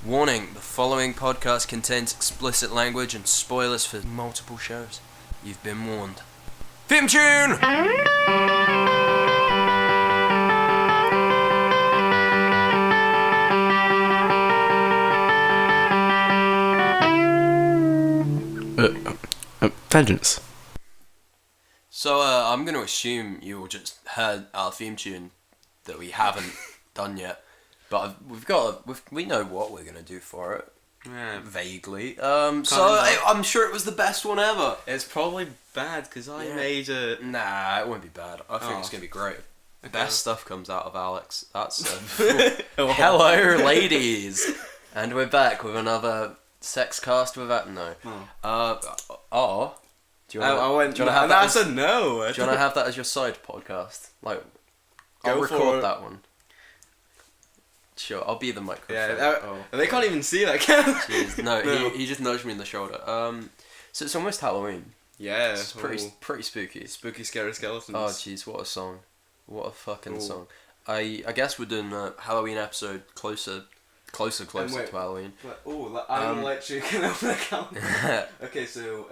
Warning, the following podcast contains explicit language and spoilers for multiple shows. You've been warned. Theme tune! Vengeance. So, I'm going to assume you all just heard our theme tune that we haven't done yet. But we know what we're going to do for it. Yeah. Vaguely. I'm sure it was the best one ever. It's probably bad because I made it. Nah, it won't be bad. I think it's going to be great. Okay. Best stuff comes out of Alex. That's Hello, ladies, and we're back with another sex cast with that. No. Do you want to have that? I said no. Do you want to have that as your side podcast? Like, I'll Go record for it. that one. Sure, I'll be the microphone. Yeah, they can't even see that, can they? Jeez, no. He just nudged me in the shoulder. So it's almost Halloween. Yeah. It's pretty spooky. Spooky, scary skeletons. Oh, jeez, what a song. What a fucking Ooh. song. I guess we're doing a Halloween episode closer to Halloween. I'm electric and I'm like, okay, so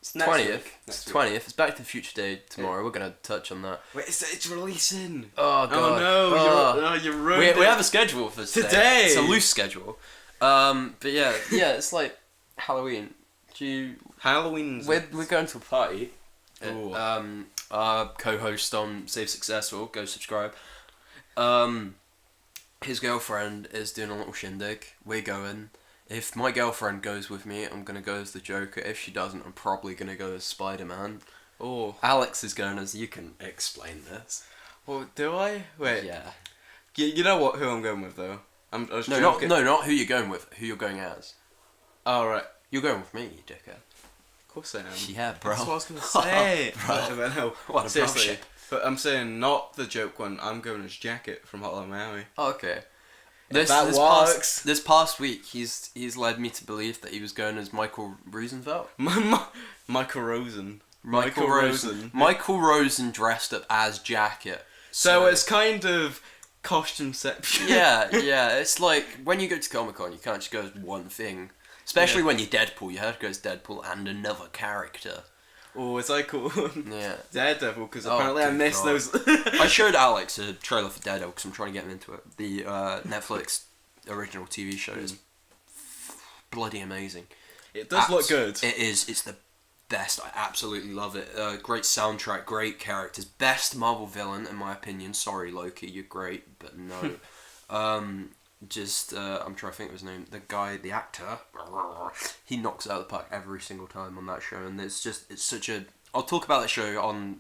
It's next 20th. week. It's 20th. It's Back to the Future Day tomorrow. We're going to touch on that. Wait, it's releasing. Oh, God. Oh no, you're ruined. We have a schedule for Today. It's a loose schedule. But yeah, it's like Halloween. Halloween. We're going to a party. Ooh. Our co-host on Save Successful, go subscribe. His girlfriend is doing a little shindig. We're going. If my girlfriend goes with me, I'm gonna go as the Joker. If she doesn't, I'm probably gonna go as Spider-Man. Oh. Alex is going as. You can explain this. Well, do I? Wait. Yeah. You know what? Who I'm going with though? I was No, joking. not who you're going with. Who you're going as. Oh right. You're going with me, you dickhead. Of course I am. Yeah, bro. That's what I was gonna say. Bro. But no, What a seriously. bullshit. But I'm saying not the joke one. I'm going as Jacket from Hotline Miami. Oh, okay. If that works. This past week, he's led me to believe that he was going as Michael Rosenfeld. Michael Rosen. Michael Rosen dressed up as Jacket. So it's kind of costumeception. yeah. It's like when you go to Comic-Con, you can't just go as one thing. Especially when you're Deadpool, you have to go as Deadpool and another character. Oh, is that cool? Yeah. Daredevil, because Oh, apparently I good missed God. those. I showed Alex a trailer for Daredevil because I'm trying to get him into it. The Netflix original TV show is bloody amazing. It does look good. It is. It's the best. I absolutely love it. Great soundtrack, great characters. Best Marvel villain, in my opinion. Sorry, Loki, you're great, but no. I'm trying to think of his name. The actor, he knocks it out of the park every single time on that show, and it's such a. I'll talk about that show on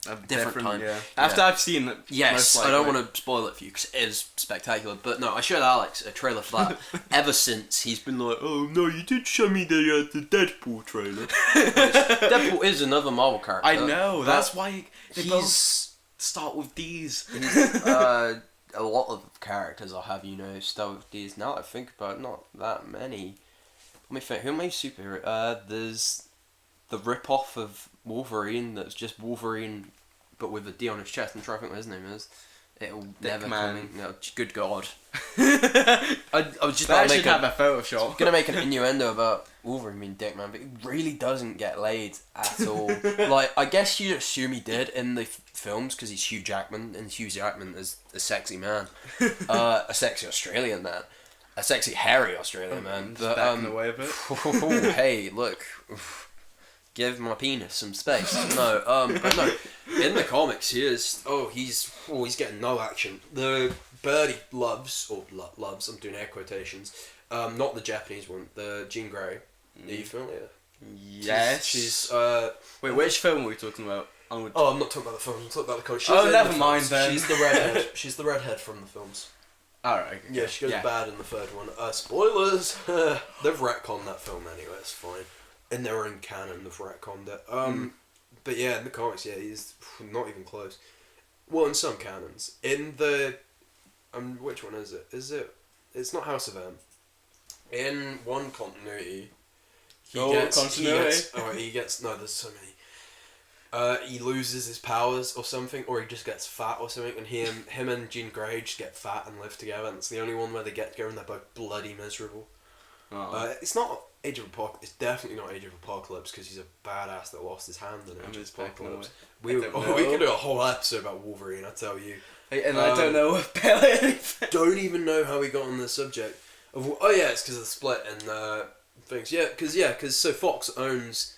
a different time. Yeah. After I've seen it. Yes, I don't want to spoil it for you because it is spectacular. But no, I showed Alex a trailer for that. Ever since he's been like, "Oh no, you did show me the Deadpool trailer." Deadpool is another Marvel character. I know. That's why they both he's start with D's. a lot of characters I'll have start with these. Now that I think about it, not that many. Let me think. Who are my superhero? There's the rip-off of Wolverine that's just Wolverine, but with a D on his chest. I'm trying to think what his name is. It'll never come in. No, good God. I was just That about to should have a Photoshop. gonna make an innuendo about Wolverine being dick man, but he really doesn't get laid at all. Like, I guess you assume he did in the films because he's Hugh Jackman, and Hugh Jackman is a sexy man, a sexy Australian man, a sexy hairy Australian man. But Backing away a bit. hey, look, give my penis some space. No, but no, in the comics he's getting no action. The bird he loves, I'm doing air quotations, not the Japanese one, the Jean Grey. Are you familiar? Yes. She's Wait, which film are we talking about? I'm not talking about the film, I'm talking about the coach. Never mind then. She's the redhead. She's the redhead from the films. Alright. Okay. Yeah, she goes bad in the third one. Spoilers! They've retconned that film anyway, it's fine. In their own canon, they've retconned it. But yeah, in the comics, he's not even close. Well, in some canons. In the... which one is it? It's not House of M. In one continuity... Continuity? He gets... No, there's so many. He loses his powers or something, or he just gets fat or something, and him and Jean Grey just get fat and live together, and it's the only one where they get together and they're both bloody miserable. Oh. It's not Age of Apocalypse. It's definitely not Age of Apocalypse because he's a badass that lost his hand in Age of Apocalypse. We could do a whole episode about Wolverine. I tell you. And I don't know about anything. Don't even know how we got on the subject. It's because of the split and things. Because so Fox owns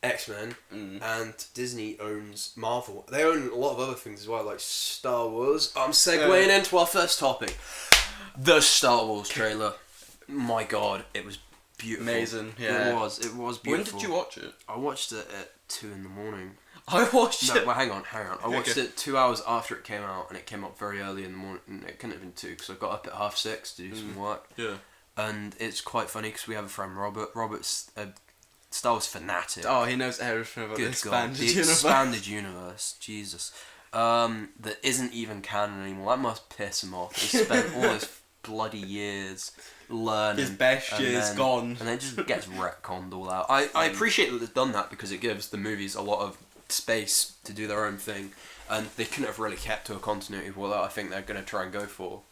X-Men and Disney owns Marvel. They own a lot of other things as well, like Star Wars. I'm segueing into our first topic. The Star Wars trailer. My God, it was beautiful. Amazing, yeah. It was beautiful. When did you watch it? I watched it at 2 a.m. I watched it. No, well, hang on. I watched it 2 hours after it came out, and it came up very early in the morning. It couldn't have been 2 because I got up at 6:30 to do some work. Yeah. And it's quite funny because we have a friend, Robert. Robert's a Star Wars fanatic. Oh, he knows everything about the expanded universe. Jesus. That isn't even canon anymore. That must piss him off. He spent all those bloody years learning. His best year's gone. And then just gets retconned all out. I appreciate that they've done that because it gives the movies a lot of space to do their own thing, and they couldn't have really kept to a continuity of what I think they're going to try and go for.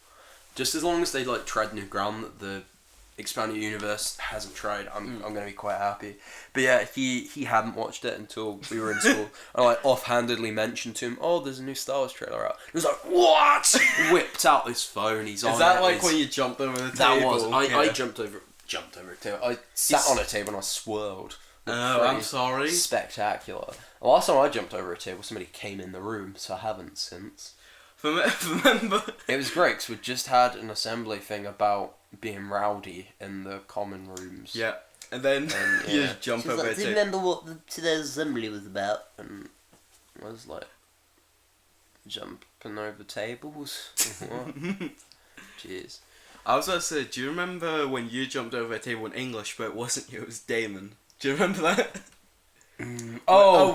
Just as long as they tread new ground that the expanded universe hasn't tried, I'm going to be quite happy. But yeah, he hadn't watched it until we were in school. I offhandedly mentioned to him, "Oh, there's a new Star Wars trailer out." He was like, "What?" Whipped out his phone. He's on. Is that when you jumped over the table? That was. I jumped over a table. I sat on a table and I swirled. Oh, I'm sorry. Spectacular. The last time I jumped over a table, somebody came in the room, so I haven't since. Remember? It was great because we just had an assembly thing about being rowdy in the common rooms. Yeah. And then you just jump over a table. Do you remember what today's assembly was about? And I was like, jumping over tables? What? Jeez. I was going to say, do you remember when you jumped over a table in English, but it wasn't you, it was Damon? Do you remember that?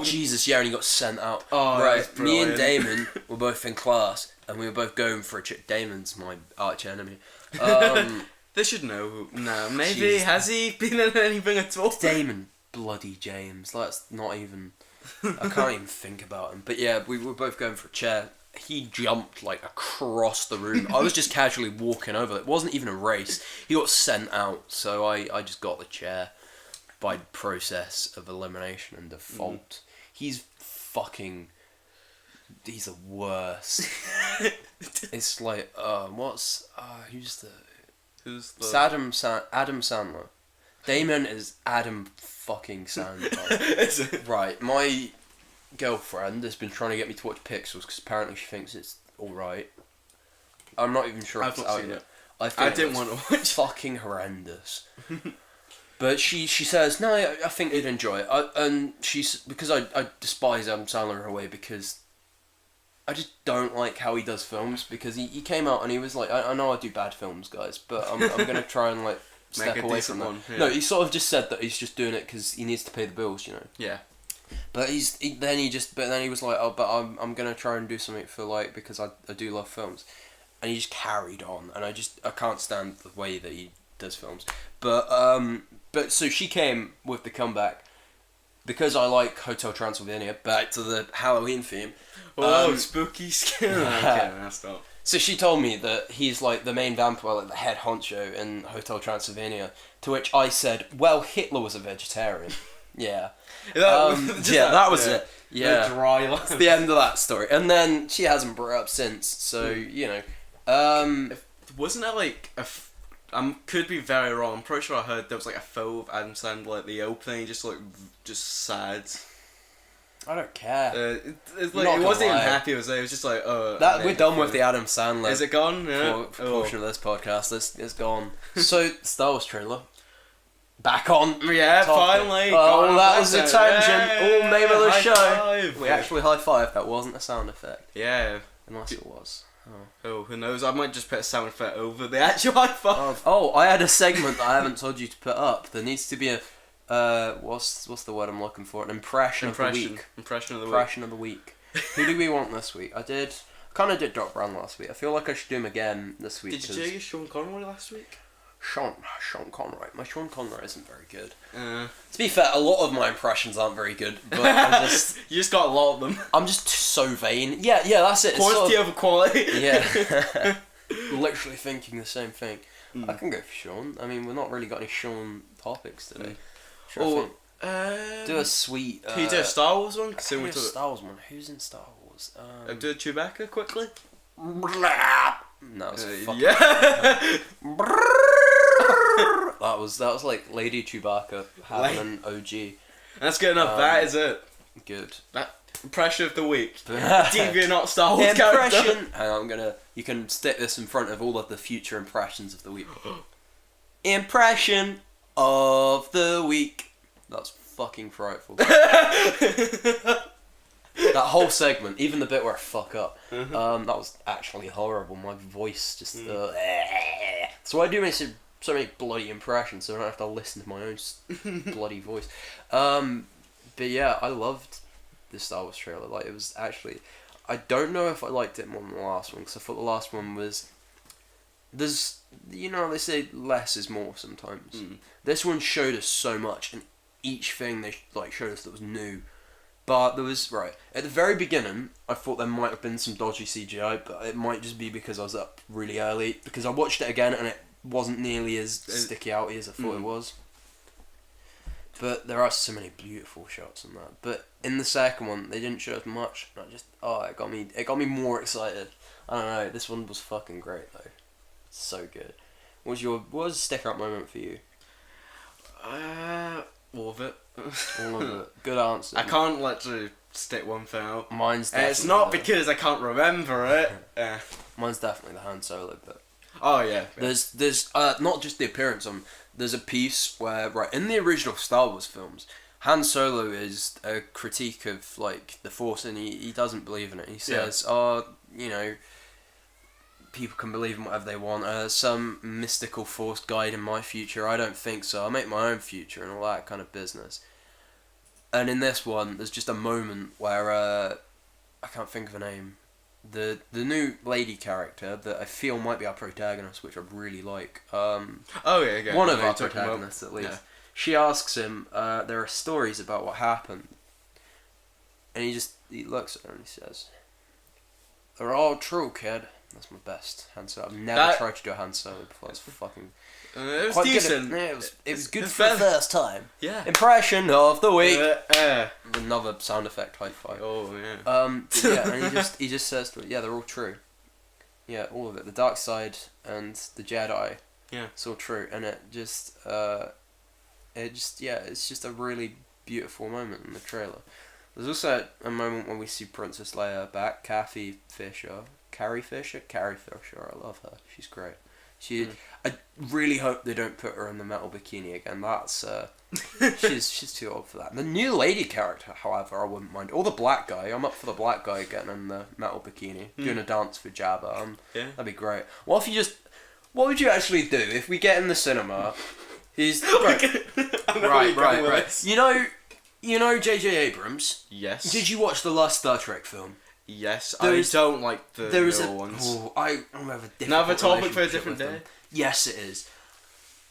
Jesus, yeah, and he got sent out. Oh, right, me and Damon were both in class, and we were both going for a chick. Damon's my arch enemy. They should know. No, maybe. Jeez. Has he been in anything at all? Damon bloody James. That's not even... I can't even think about him. But yeah, we were both going for a chair. He jumped across the room. I was just casually walking over. It wasn't even a race. He got sent out, so I just got the chair by process of elimination and default. He's the worst. It's like, who's the Adam Sandler. Damon is Adam fucking Sandler. Is it? Right, my girlfriend has been trying to get me to watch Pixels because apparently she thinks it's alright. I'm not even sure if it's out yet. I didn't want to watch. Fucking horrendous. But she says, no, I think you'd enjoy it. And she's, because I despise Adam Sandler in a way because I just don't like how he does films, because he came out and he was like, I know I do bad films, guys, but I'm going to try and step away from that. Yeah. No, he sort of just said that he's just doing it because he needs to pay the bills, you know. Yeah. But then he was like, oh, but I'm going to try and do something for because I do love films. And he just carried on, and I can't stand the way that he does films. But so she came with the comeback because I like Hotel Transylvania. Back to the Halloween theme. Oh, spooky skin. Okay, that's not. So she told me that he's the main vampire, the head honcho in Hotel Transylvania. To which I said, "Well, Hitler was a vegetarian." Yeah. That was it. Yeah. Dry line. That's the end of that story. And then she hasn't brought it up since. So wasn't there I could be very wrong. I'm pretty sure I heard there was a photo of Adam Sandler at the opening, just sad. I don't care. It wasn't even happy. It was just we're done with the Adam Sandler. Is it gone? Yeah. Portion of this podcast. It's gone. So Star Wars trailer. Back on. Yeah, topic. Finally. Oh, that was a tangent. Yay, Name of the show. Five. We actually high-fived. That wasn't a sound effect. Yeah. Unless it was. Oh, who knows? I might just put a sound effect over the actual high five. Oh, I had a segment that I haven't told you to put up. There needs to be a what's the word I'm looking for? An impression of the week. Impression of the week. Who do we want this week? I kind of did Doc Brown last week. I feel like I should do him again this week. Did you do Sean Connery last week? Sean Connery. My Sean Connery isn't very good. Uh, To be fair, a lot of my impressions aren't very good, but I'm just you just got a lot of them. I'm just so vain. Yeah, that's it. It's Quantity sort over quality. yeah. Literally thinking the same thing. Mm. I can go for Sean. I mean, we've not really got any Sean topics today. Sure, Or do a sweet. can you do a Star Wars one? do a Star Wars one. Who's in Star Wars? Do a Chewbacca quickly. No, it's fucking. Yeah. That was like Lady Chewbacca having an OG. That's good enough. That is it. Good. That impression of the week. Deviant not Star Wars Impression. character. And you can stick this in front of all of the future impressions of the week. Impression of the week. That's fucking frightful. That whole segment, even the bit where I fuck up, that was actually horrible. My voice just. So I do make so many bloody impressions, so I don't have to listen to my own bloody voice. But yeah, I loved the Star Wars trailer. Like, it was actually. I don't know if I liked it more than the last one, because I thought the last one was. There's. You know, they say less is more sometimes. This one showed us so much, and each thing they showed us that was new. But there was, at the very beginning, I thought there might have been some dodgy CGI, but it might just be because I was up really early, because I watched it again and it wasn't nearly as sticky outy as I thought it was. But there are so many beautiful shots in that. But in the second one, they didn't show us much, and it got me more excited. I don't know, this one was fucking great though. So good. What was a sticker up moment for you? All of it. All of it. Good answer. I can't literally stick one thing out. Mine's definitely It's not because I can't remember it. Mine's definitely the Han Solo bit. Oh yeah. There's not just the appearance on. There's a piece where in the original Star Wars films, Han Solo is a critique of like the Force, and he doesn't believe in it. He says, people can believe in whatever they want. Some mystical Force guide in my future. I don't think so. I'll make my own future and all that kind of business. And in this one, there's just a moment where I can't think of a name. The new lady character that I feel might be our protagonist, which I really like. One of our protagonists, at least. Yeah. She asks him, there are stories about what happened. And he looks at her and he says, "They're all true, kid." That's my best Han Solo. I've never tried to do a Han Solo before. It's fucking... it was decent. It was good for the first time. Yeah. Impression of the week. Another sound effect, high five. Oh yeah. Yeah, and he just says to it, yeah, they're all true. Yeah, all of it. The dark side and the Jedi. Yeah. It's all true, and it's just a really beautiful moment in the trailer. There's also a moment when we see Princess Leia back, Carrie Fisher. I love her. She's great. I really hope they don't put her in the metal bikini again. That's she's too old for that. The new lady character, however, I wouldn't mind. Or the black guy. I'm up for the black guy getting in the metal bikini, doing a dance for Jabba. That'd be great. What would you actually do if we get in the cinema? He's right. You know J.J. Abrams. Yes. Did you watch the last Star Trek film? Yes, I don't like the newer ones. I have a different Another topic for a relationship different with day. them. Yes, it is.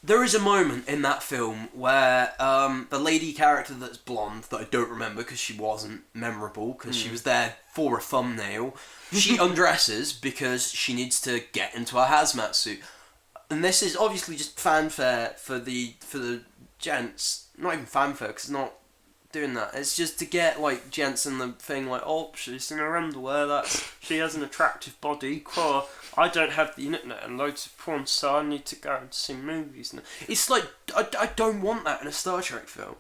There is a moment in that film where the lady character that's blonde, that I don't remember because she wasn't memorable, because she was there for a thumbnail, she undresses because she needs to get into a hazmat suit. And this is obviously just fanfare for the gents. Not even fanfare, because it's not doing that. It's just to get like gents in the thing like, oh, she's in her underwear, she has an attractive body, cool. I don't have the internet and loads of porn, so I need to go and see movies. It's like, I don't want that in a Star Trek film.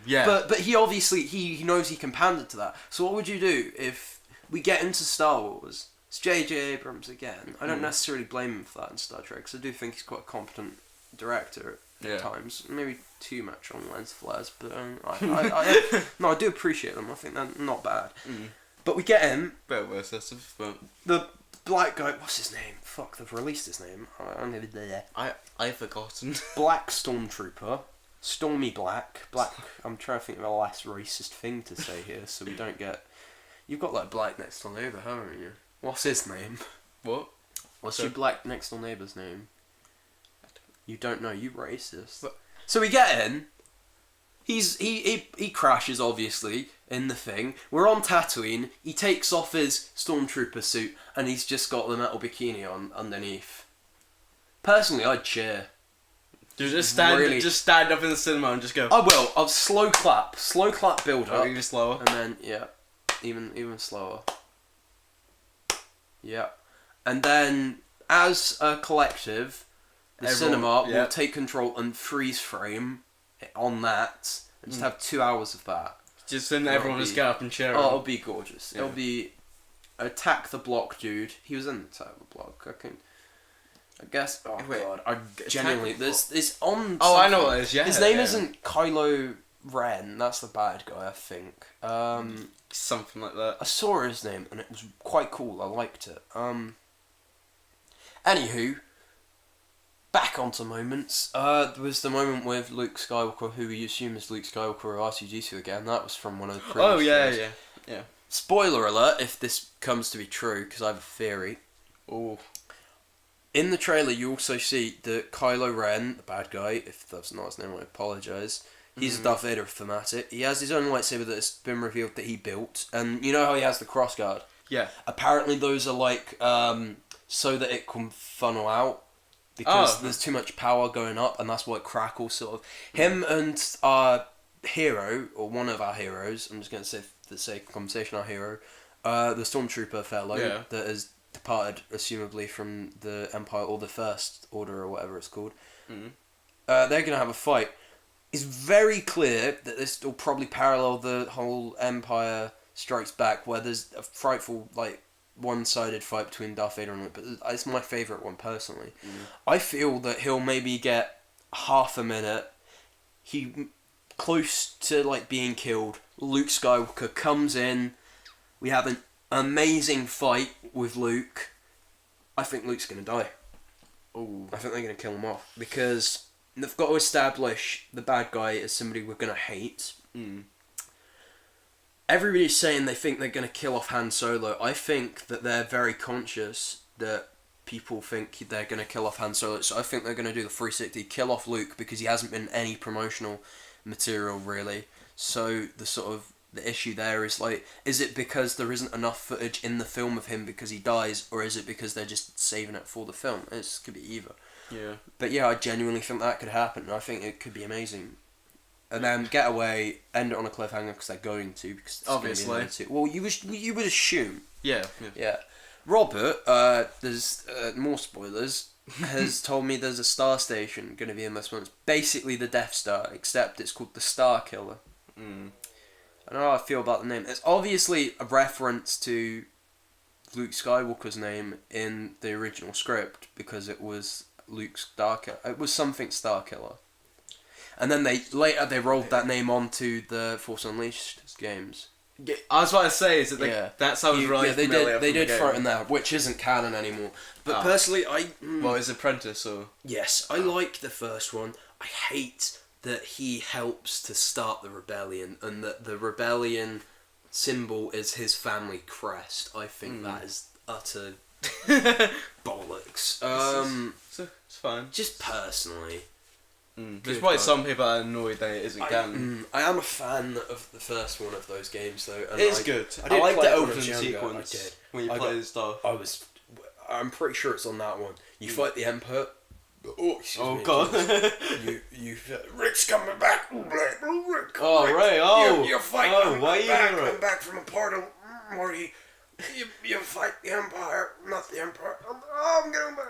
Yeah. But he obviously, he knows he can pander to that. So what would you do if we get into Star Wars? It's J.J. Abrams again. I don't necessarily blame him for that in Star Trek, because I do think he's quite a competent director at times. Maybe too much on lens flares, but I do appreciate them. I think they're not bad. But we get him. Bit of excessive, but the black guy. What's his name? Fuck, they've released his name. I've forgotten. Black Stormtrooper, Stormy Black. I'm trying to think of a less racist thing to say here, so we don't get. You've got like black next door neighbour, haven't you? What's his name? What? What's your black next door neighbour's name? You don't know, you racist. What? So we get in. He crashes, obviously, in the thing. We're on Tatooine. He takes off his stormtrooper suit and he's just got the metal bikini on underneath. Personally, I'd cheer. Dude, just stand up in the cinema and just go. I will. I'll slow clap build up, Even slower. and then even slower. Yeah, and then as a collective, the cinema will take control and freeze frame on that, and just have 2 hours of that. Just then everyone just get up and cheer. Oh, it'll be gorgeous. Yeah. It'll be Attack the Block, dude. He was in Attack the Block. I guess. Oh Wait, god, I genuinely this on. Oh, I know something. what it is. Yeah, His name yeah. isn't Kylo Ren. That's the bad guy, I think. Something like that. I saw his name and it was quite cool. I liked it. Anywho, back onto moments. There was the moment with Luke Skywalker, who we assume is Luke Skywalker or R2-D2 again. That was from one of the previous Oh yeah, films. yeah. Spoiler alert, if this comes to be true, because I have a theory. Oh. In the trailer, you also see that Kylo Ren, the bad guy, if that's not his name, I apologise. He's a Darth Vader thematic. He has his own lightsaber that has been revealed that he built. And you know how he has the crossguard? Yeah. Apparently those are like, so that it can funnel out. Because there's too much power going up, and that's why it crackles, sort of. Him and our hero, or one of our heroes, I'm just going to say, for the sake of conversation, our hero, the Stormtrooper fellow that has departed, assumably, from the Empire, or the First Order, or whatever it's called. They're going to have a fight. It's very clear that this will probably parallel the whole Empire Strikes Back, where there's a frightful, like, one-sided fight between Darth Vader and Luke, but it's my favourite one, personally. I feel that he'll maybe get half a minute, close to, like, being killed, Luke Skywalker comes in, we have an amazing fight with Luke. I think Luke's going to die. Oh. I think they're going to kill him off, because they've got to establish the bad guy as somebody we're going to hate. Everybody's saying they think they're going to kill off Han Solo. I think that they're very conscious that people think they're going to kill off Han Solo. So I think they're going to do the 360, kill off Luke, because he hasn't been any promotional material, really. So the issue there is, like, is it because there isn't enough footage in the film of him because he dies, or is it because they're just saving it for the film? It could be either. Yeah. But yeah, I genuinely think that could happen, and I think it could be amazing. And then get away, end it on a cliffhanger, because they're going to, because it's Obviously. Gonna be well, you would assume. Yeah. Yeah. Robert, there's more spoilers, has told me there's a star station going to be in this one. It's basically the Death Star, except it's called the Star Killer. I don't know how I feel about the name. It's obviously a reference to Luke Skywalker's name in the original script, because it was Luke's Starkiller. It was something Starkiller. And then they rolled that name onto the Force Unleashed games. I was about to say, is that that sounds really familiar. They did from the throw it game. in there, which isn't canon anymore. But personally, Well, his apprentice, or... Yes, I like the first one. I hate that he helps to start the rebellion, and that the rebellion symbol is his family crest. I think that is utter bollocks. It's fine. Just personally. There's probably some people that are annoyed that it isn't canon. I am a fan of the first one of those games, though. And It's good. I did like play the it when I opening was younger, sequence I did. when you play the stuff. I'm pretty sure it's on that one. You fight the Emperor. Oh, excuse me. God. you Rick's coming back. Rick, Oh, Rick, right. Oh. You're fighting. Oh, why are you back. here? I'm back from a portal. Marty. You fight the Empire, not the Emperor. I'm getting back.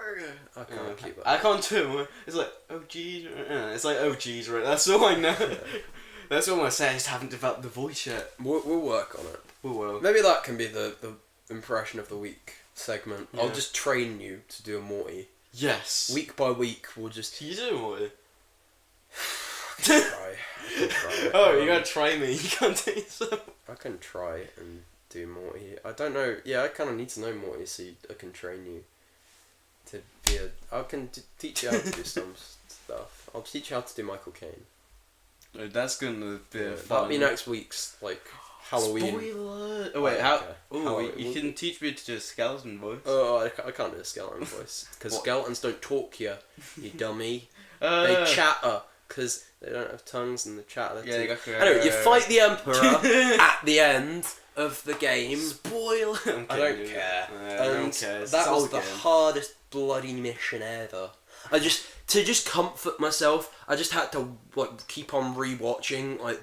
I can't keep it. I can't too. It's like, oh geez. It's like, oh geez, right? That's all I know. That's all I'm saying. I just haven't developed the voice yet. We'll work on it. We will. Maybe that can be the impression of the week segment. Yeah. I'll just train you to do a Morty. Yes. Week by week, we'll just... You do Morty. try. I can try. Oh, you gotta try me. You can't do yourself. I can try and do Morty. I don't know. Yeah, I kind of need to know Morty so I can train you to be I can teach you how to do some stuff. I'll teach you how to do Michael Caine. That's gonna be Yeah, fun. that'll be next week's, like, Halloween. Spoiler. Oh wait, Oh, how? okay. Oh, Halloween. you can teach me to do a skeleton voice. Oh, I can't do a skeleton voice. Because What? skeletons don't talk, you dummy. They chatter because they don't have tongues and they chatter. Yeah, exactly. Anyway, you fight the Emperor at the end of the game. Spoil. I don't care. No one And cares. that It's was old the game. hardest bloody mission ever. To just comfort myself, I just had to like keep on rewatching like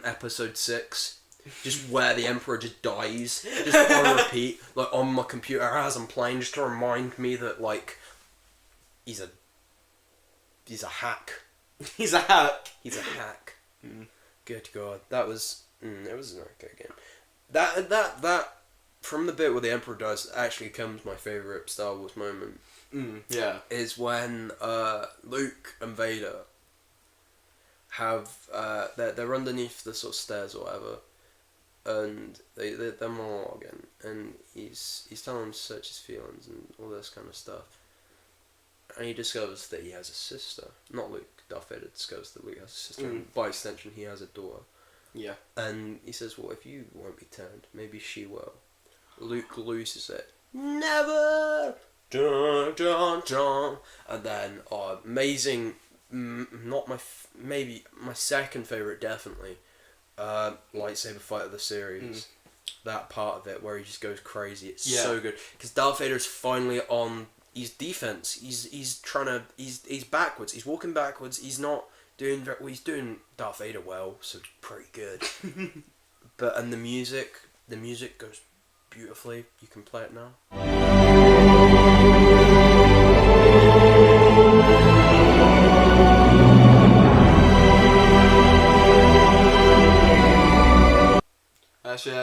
episode 6. Just where the Emperor just dies, just on repeat, like on my computer as I'm playing, just to remind me that like he's a hack. He's a hack. He's a hack. Good God, that was it was an okay game. That from the bit where the Emperor dies actually comes my favorite Star Wars moment. Yeah. Is when Luke and Vader have they're underneath the sort of stairs or whatever. And they're monologuing, and he's telling him to search his feelings and all this kind of stuff. And he discovers that he has a sister. Not Luke, Darth Vader discovers that Luke has a sister, and by extension he has a daughter. Yeah. And he says, well, if you won't be turned, maybe she will. Luke loses it. Never! Dun, dun, dun. And then, amazing, maybe my second favourite, definitely. Lightsaber fight of the series, that part of it where he just goes crazy. It's so good because Darth Vader's finally on his defense. He's backwards. He's walking backwards. He's not doing he's doing Darth Vader well, so pretty good. And the music goes beautifully. You can play it now. Actually,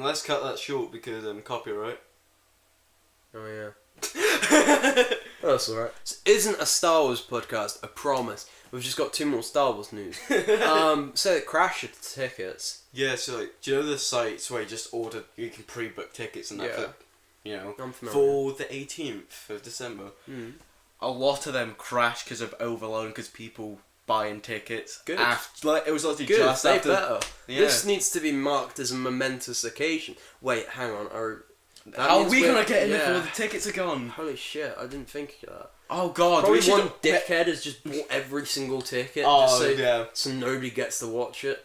let's cut that short because copyright. Oh yeah. That's alright. This isn't a Star Wars podcast, I promise. We've just got 2 more Star Wars news. So crash your tickets. Yeah, so like, do you know the sites where you can pre-book tickets and that Yeah. for, you know, I'm familiar. for the 18th of December? A lot of them crash because of overload, because people buying tickets. Good. It was literally Good, just they after. better. Yeah. This needs to be marked as a momentous occasion. Wait, hang on. That How are means we we're- gonna get in yeah. before the tickets are gone? Holy shit, I didn't think of that. Oh god, Probably we should. one dickhead has just bought every single ticket Oh, just so, yeah. so nobody gets to watch it.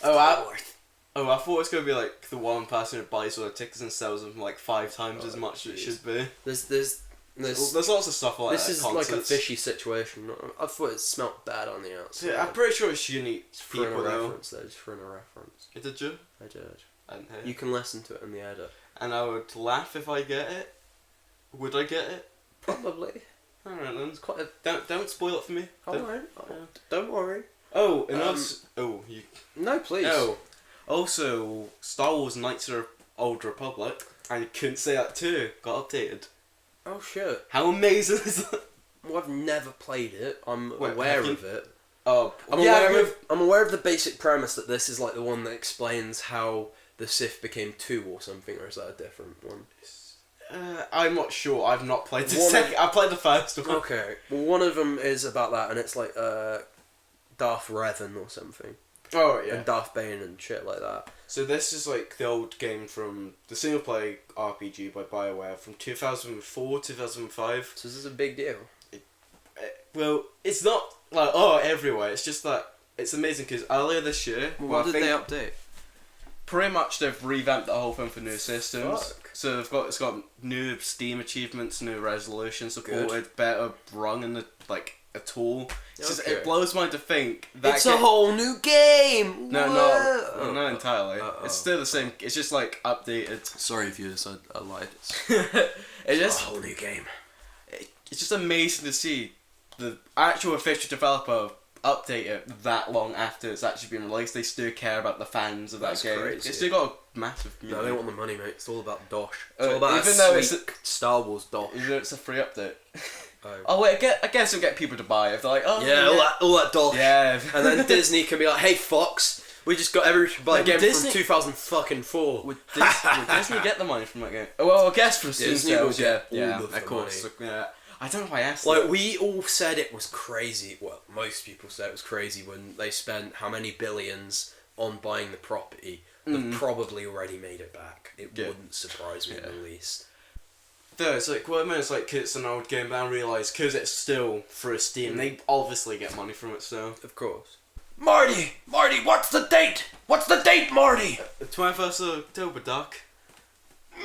Oh, I thought it was gonna be like the one person who buys all the tickets and sells them like 5 times as much as it should be. There's There's lots of stuff like this that. is like a fishy situation. I thought it smelt bad on the outside. Yeah, I'm pretty sure it's unique for people a though. reference, though. Just for a reference. Did you? I did. I didn't hear. You can listen to it in the edit. And I would laugh if I get it. Would I get it? Probably. Alright then. It's quite a. Don't spoil it for me. Alright. Don't worry. Oh, and also, you. No, please. Oh, also, Star Wars Knights of the Old Republic. And you couldn't say that too. Got updated. Oh shit. How amazing is that? Well, I've never played it. I'm Wait, aware have you- of it. Oh, I'm aware of the basic premise that this is like the one that explains how the Sith became 2 or something, or is that a different one? I'm not sure. I've not played the One of- second. I played the first one. Okay. Well, one of them is about that, and it's like Darth Revan or something, Oh yeah. and Darth Bane and shit like that. So this is like the old game from the single player RPG by BioWare from 2004, 2005. So this is a big deal. Well, it's not like everywhere. It's just that it's amazing because earlier this year, What I did think they update? pretty much they've revamped the whole thing for new systems. Fuck. So it's got new Steam achievements, new resolution supported, better run in the a tool. It's just, Okay. it blows my mind to think that It's a whole new game. No, Whoa. not entirely. Uh-oh. It's still the same. It's just like updated. Sorry, viewers, I lied. It's just a whole new game. it's just amazing to see the actual official developer update it that long after it's actually been released. They still care about the fans of That's that game. crazy. It's still got a massive No, community. they want the money, mate. It's all about dosh. It's all about even even though though it's Star Wars dosh. Even though it's a free update. Oh. Oh wait, I guess it'll get people to buy it if they're like, oh Yeah, all that dosh. yeah. And then Disney can be like, "Hey Fox, we just got every buy Like, game Disney- from 2004." Would Disney get the money from that game? Oh, well, I guess from Steam Disney sales, will get yeah, all of of the course. money. Yeah. I don't know why I asked Like that. we all said it was crazy. Well, most people said it was crazy when they spent how many billions on buying the property. They've probably already made it back. It Yeah. wouldn't surprise me in the least. No, it's like, well, I mean, it's like, 'cause it's an old game, but I realise, because it's still through Steam, they obviously get money from it, so. Of course. Marty, what's the date? What's the date, Marty? 21st of October, Doc.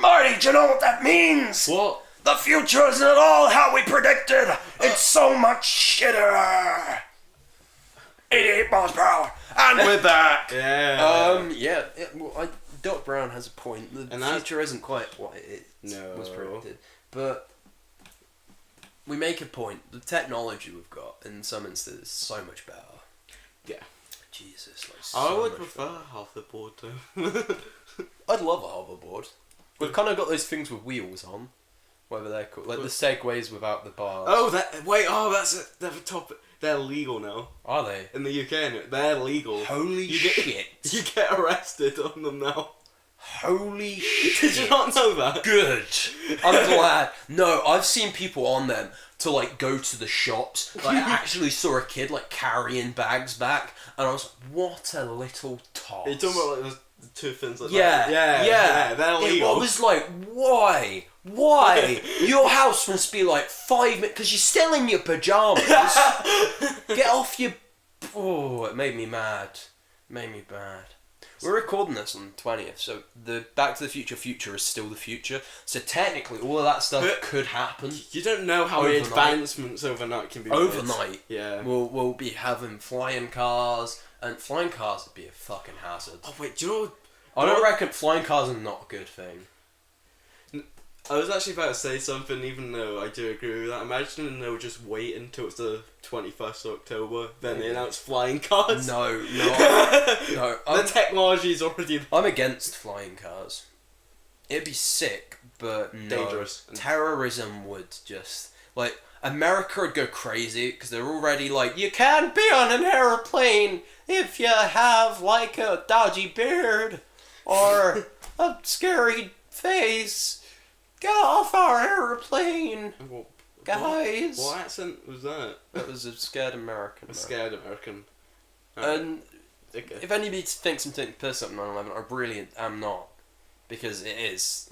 Marty, do you know what that means? What? The future isn't at all how we predicted. It's so much shitter. 88 miles per hour, and we're back. Yeah. Well, Doc Brown has a point. The And future isn't quite what it was predicted, but we make a point. The technology we've got, in some instances, is so much better. Yeah. Jesus, like I so would much prefer hoverboard though. I'd love a hoverboard. We've kind of got those things with wheels on, whatever they're called, like the segways without the bars. That's a topic. They're legal now Are they? in the UK. Innit? They're legal. Holy You get- shit! You get arrested on them now. Holy shit! Did you not know that? Good. I'm glad. No, I've seen people on them to like go to the shops. Like, I actually saw a kid like carrying bags back, and I was like, "What a little toss!" Are you talking about like the two things like Yeah, that? yeah. They're legal. I was like, why? Why? Your house must be like 5 minutes because you're still in your pajamas. Get off your. Oh, it made me mad. Made me bad. We're recording this on the 20th, so the Back to the Future is still the future. So technically, all of that stuff But- could happen. You don't know how many Overnight. advancements overnight can be made. Overnight, Yeah. we'll be having flying cars, and flying cars would be a fucking hazard. Oh wait, do you know? I don't reckon flying cars are not a good thing. I was actually about to say something, even though I do agree with that. Imagine they would just wait until it's the 21st of October, then they announce flying cars. No. The technology is already I'm against flying cars. It'd be sick, but no. dangerous. Terrorism would just like America would go crazy because they're already like, you can't be on an airplane if you have like a dodgy beard or a scary face. Get off our airplane, guys. What accent was that? That was a scared American. A scared American. And Okay. if anybody thinks I'm taking the piss up 9/11, I really am not, because it is.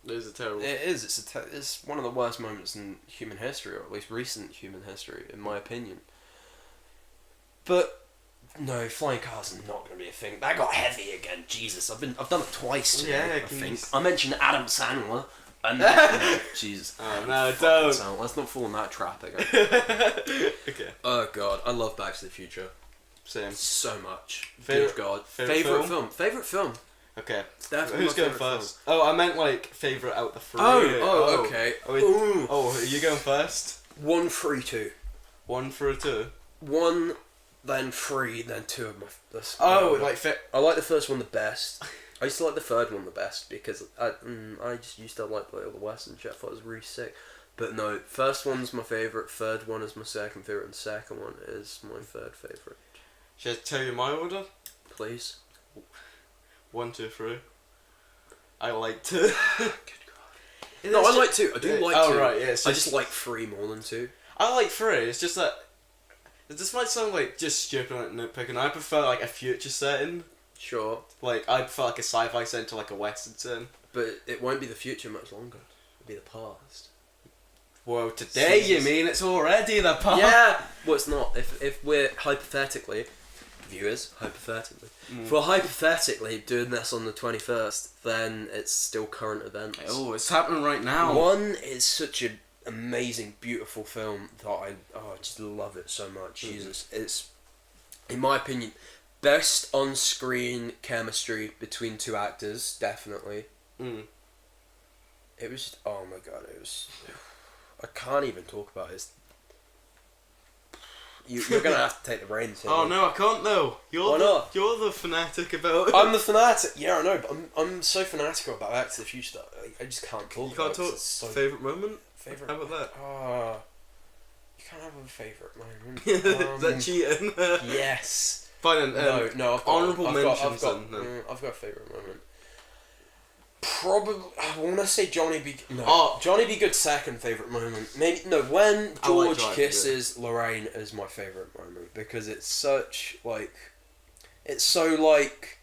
It is a terrible. It is. It's one of the worst moments in human history, or at least recent human history, in my opinion. But no, flying cars are not going to be a thing. That got heavy again. Jesus, I've done it twice today. Yeah, I think you I mentioned Adam Sandler. And no, Jesus. Oh no, don't. So, let's not fall in that trap again. Okay. Oh God, I love Back to the Future Same. so much. Favorite- Good God, favorite Favorite film. Okay. Definitely Who's my going favourite first? Oh, I meant like favorite out the three. Oh, okay. Oh, wait. Ooh. Oh, are you going first? 1, 3, 2. 1 through 2. 1, then 3, then 2 of my. Oh, like I like the first one the best. I used to like the third one the best because I just used to like all the Western shit. I thought it was really sick. But no, first one's my favourite, third one is my second favourite, and second one is my third favourite. Should I tell you my order? Please. 1, 2, 3. I like 2. Good God. No, I like 2. I do like 2. Oh right, yeah. So I just like 3 more than 2. I like 3. It's just that this might sound like just stupid, like nitpicking. I prefer like a future setting. Sure. Like I prefer like a sci-fi setting to like a western setting. But it won't be the future much longer. It'll be the past. Well, today you Jesus. mean it's already the past? Yeah! Well, it's not. If we're hypothetically, viewers, hypothetically, if we're hypothetically doing this on the 21st, then it's still current events. Oh, it's happening right now. One is such an amazing, beautiful film that I just love it so much. Jesus, it's, in my opinion, best on-screen chemistry between 2 actors, definitely. Mm. It was, oh my God, it was, I can't even talk about it. You're gonna have to take the reins here. Oh no, I can't though. Why not? You're the fanatic about it. I'm the fanatic. Yeah, I know, but I'm so fanatical about Back to the Future that I just can't talk You about can't it 'cause talk. it's so Favorite moment? favorite. How about that? You can't have a favourite moment. Is that cheating? Yes. Fine then. No. honourable mentions I've then. got a favourite moment. Probably, I want to say Johnny B. No, Oh. Johnny B. Good's second favourite moment. Maybe no. When I like George Johnny B. kisses Lorraine is my favourite moment because it's such like, it's so like,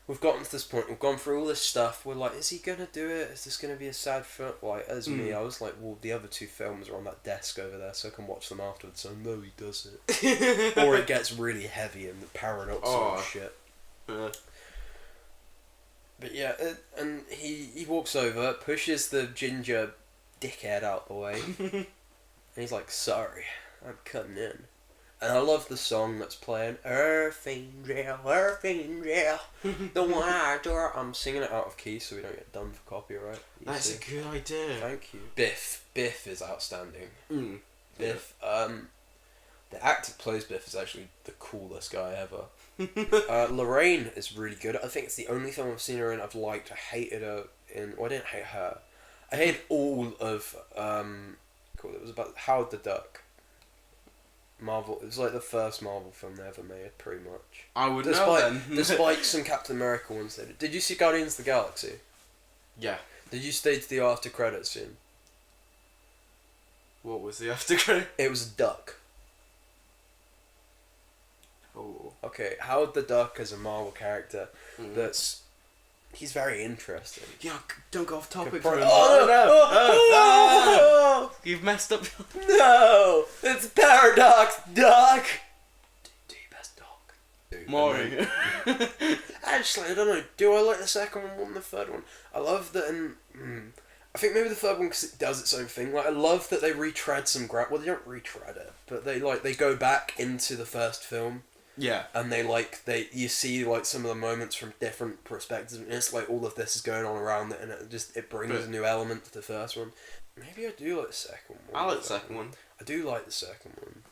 we've gotten to this point. We've gone through all this stuff. We're like, is he gonna do it? Is this gonna be a sad film? Like, as me, I was like, well, the other two films are on that desk over there, so I can watch them afterwards. So no, he does it. Or it gets really heavy and paradoxical and shit. But yeah, and he walks over, pushes the ginger dickhead out the way, and he's like, sorry, I'm cutting in. And I love the song that's playing, Earth Angel, the one I adore. I'm singing it out of key so we don't get done for copyright. That's a good idea. Thank you. Biff is outstanding. Mm. Biff, the actor that plays Biff is actually the coolest guy ever. Lorraine is really good. I think it's the only film I've seen her in I've liked. I hated her in... Well, I didn't hate her. I hated all of... Cool, it was about Howard the Duck. Marvel. It was like the first Marvel film they ever made, pretty much. I would know then. Despite some Captain America ones they did. Did you see Guardians of the Galaxy? Yeah. Did you stay to the after credits scene? What was the after credit? It was a duck. Oh. Okay, Howard the Duck is a Marvel character that's... He's very interesting. Yeah, don't go off topic. Oh, no! You've messed up. No! It's Paradox Duck! Do your best dog. Maury. Actually, I don't know. Do I like the second one more than the third one? I love that in... I think maybe the third one because it does its own thing. Like, I love that they retread some ground. Well, they don't retread it, but they go back into the first film. Yeah. And you see like some of the moments from different perspectives, and it's like all of this is going on around it, and it brings a new element to the first one. Maybe I do like the second one. I like the second one. I do like the second one.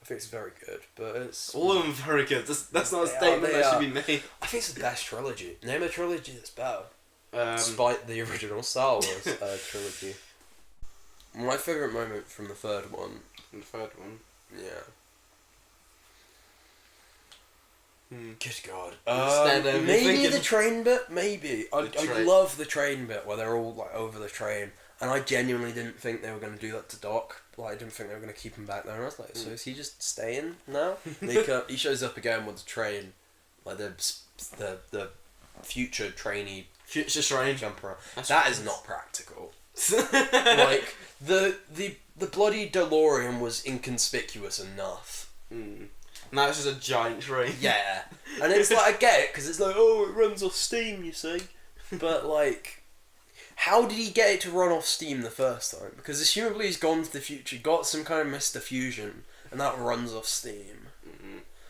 I think it's very good, but it's... All of them very good. That's not a statement that should be made. I think it's the best trilogy. Name a trilogy that's better. Despite Despite the original Star Wars trilogy. My favourite moment from the third one... the third one. Yeah. Good God. Maybe Maybe the train bit? Maybe. I train. love the train bit where they're all like over the train, and I genuinely didn't think they were going to do that to Doc. Like, I didn't think they were going to keep him back there, and I was like, so is he just staying now? He shows up again with the train, like the future trainee Future train. jumper. That's That right. is not practical. Like, the bloody DeLorean was inconspicuous enough. Now it's just a giant train. Yeah. And it's like, I get it, because it's like, oh, it runs off steam, you see. But, like, how did he get it to run off steam the first time? Because assumably he's gone to the future, got some kind of Mr. Fusion, and that runs off steam.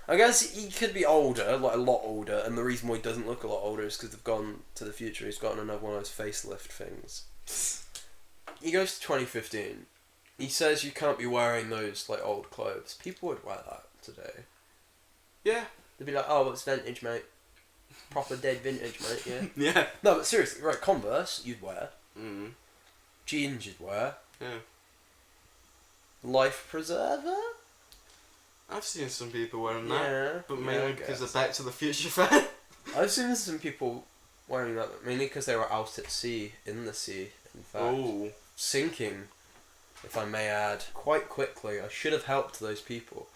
I guess he could be older, like a lot older, and the reason why he doesn't look a lot older is because they've gone to the future. He's gotten another one of those facelift things. He goes to 2015. He says you can't be wearing those, like, old clothes. People would wear that today. Yeah. They'd be like, oh, it's vintage, mate. Proper dead vintage, mate, yeah. Yeah. No, but seriously, right, Converse, you'd wear. Mm. Jeans, you'd wear. Yeah. Life Preserver? I've seen some people wearing that. Yeah. But yeah, mainly I because guess. they're Back to the Future fan. I've seen some people wearing that, mainly because they were out at sea, in the sea, in fact. Oh. Sinking, if I may add, quite quickly. I should have helped those people.